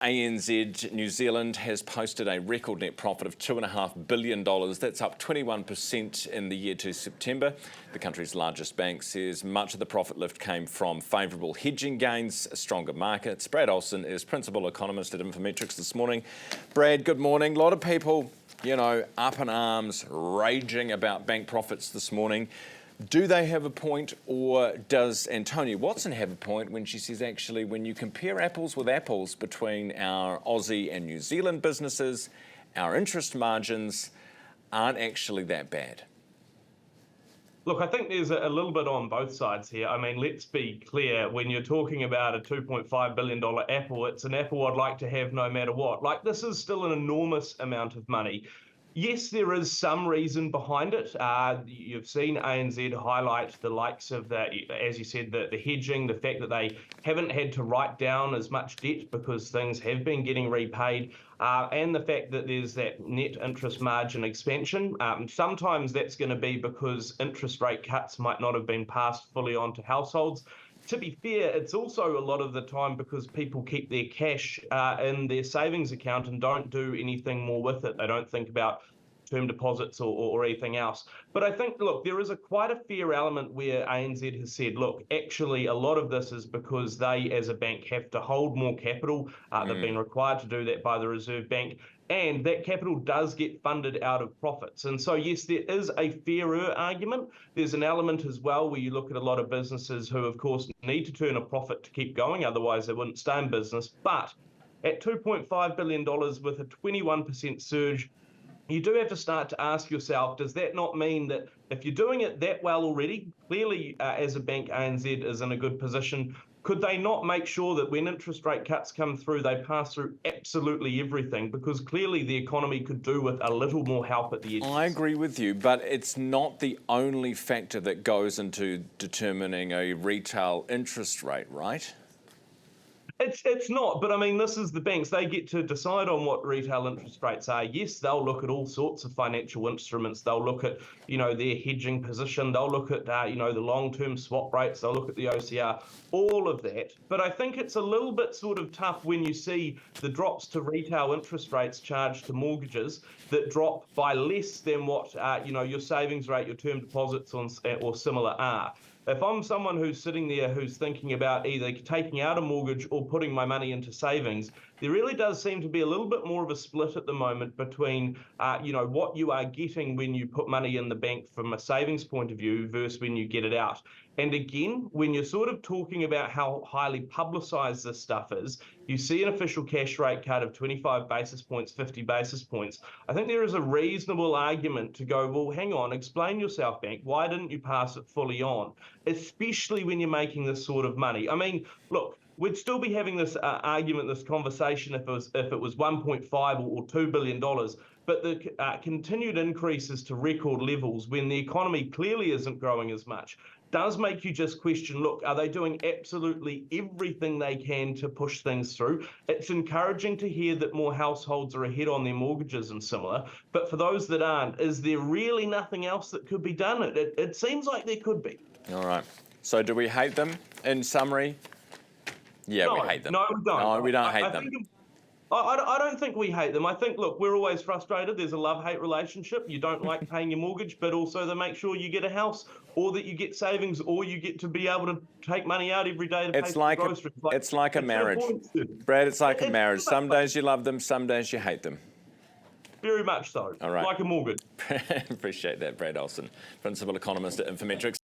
ANZ New Zealand has posted a record net profit of $2.5 billion. That's up 21% in the year to September. The country's largest bank says much of the profit lift came from favourable hedging gains, stronger markets. Brad Olsen is principal economist at Infometrics this morning. Brad, good morning. A lot of people, up in arms, raging about bank profits this morning. Do they have a point, or does Antonia Watson have a point when she says, actually, when you compare apples with apples between our Aussie and New Zealand businesses, our interest margins aren't actually that bad? Look, I think there's a little bit on both sides here. I mean, let's be clear, when you're talking about a $2.5 billion apple, it's an apple I'd like to have no matter what. Like, this is still an enormous amount of money. Yes, there is some reason behind it. You've seen ANZ highlight the likes of the, as you said, the hedging, the fact that they haven't had to write down as much debt because things have been getting repaid, and the fact that there's that net interest margin expansion. Sometimes that's going to be because interest rate cuts might not have been passed fully on to households. To be fair, it's also a lot of the time because people keep their cash in their savings account and don't do anything more with it. They don't think about term deposits or anything else. But I think, look, there is quite a fair element where ANZ has said, look, actually, a lot of this is because they, as a bank, have to hold more capital. They've been required to do that by the Reserve Bank. And that capital does get funded out of profits. And so, yes, there is a fairer argument. There's an element as well where you look at a lot of businesses who, of course, need to turn a profit to keep going. Otherwise, they wouldn't stay in business. But at $2.5 billion with a 21% surge, you do have to start to ask yourself, does that not mean that if you're doing it that well already, clearly as a bank, ANZ is in a good position, could they not make sure that when interest rate cuts come through, they pass through absolutely everything? Because clearly the economy could do with a little more help at the edges. I agree with you, but it's not the only factor that goes into determining a retail interest rate, right? It's not, but I mean, this is the banks. They get to decide on what retail interest rates are. Yes, they'll look at all sorts of financial instruments. They'll look at, their hedging position. They'll look at, the long-term swap rates. They'll look at the OCR, all of that. But I think it's a little bit sort of tough when you see the drops to retail interest rates charged to mortgages that drop by less than what, your savings rate, your term deposits or similar are. If I'm someone who's sitting there who's thinking about either taking out a mortgage or putting my money into savings, there really does seem to be a little bit more of a split at the moment between, what you are getting when you put money in the bank from a savings point of view versus when you get it out. And again, when you're sort of talking about how highly publicized this stuff is, you see an official cash rate cut of 25 basis points, 50 basis points. I think there is a reasonable argument to go, well, hang on, explain yourself, bank. Why didn't you pass it fully on? Especially when you're making this sort of money. I mean, look, we'd still be having this argument, this conversation if it was 1.5 or $2 billion. But the continued increases to record levels when the economy clearly isn't growing as much does make you just question, look, are they doing absolutely everything they can to push things through? It's encouraging to hear that more households are ahead on their mortgages and similar. But for those that aren't, is there really nothing else that could be done? It seems like there could be. All right. So do we hate them? In summary, yeah, no, we hate them. No, we don't. No, we don't hate them. I don't think we hate them. I think, look, we're always frustrated. There's a love-hate relationship. You don't like paying your mortgage, but also they make sure you get a house or that you get savings or you get to be able to take money out every day to pay for groceries. It's like a marriage. Brad, it's like a marriage. Some days you love them, some days you hate them. Very much so. All right. Like a mortgage. Appreciate that, Brad Olsen, principal economist at Infometrics.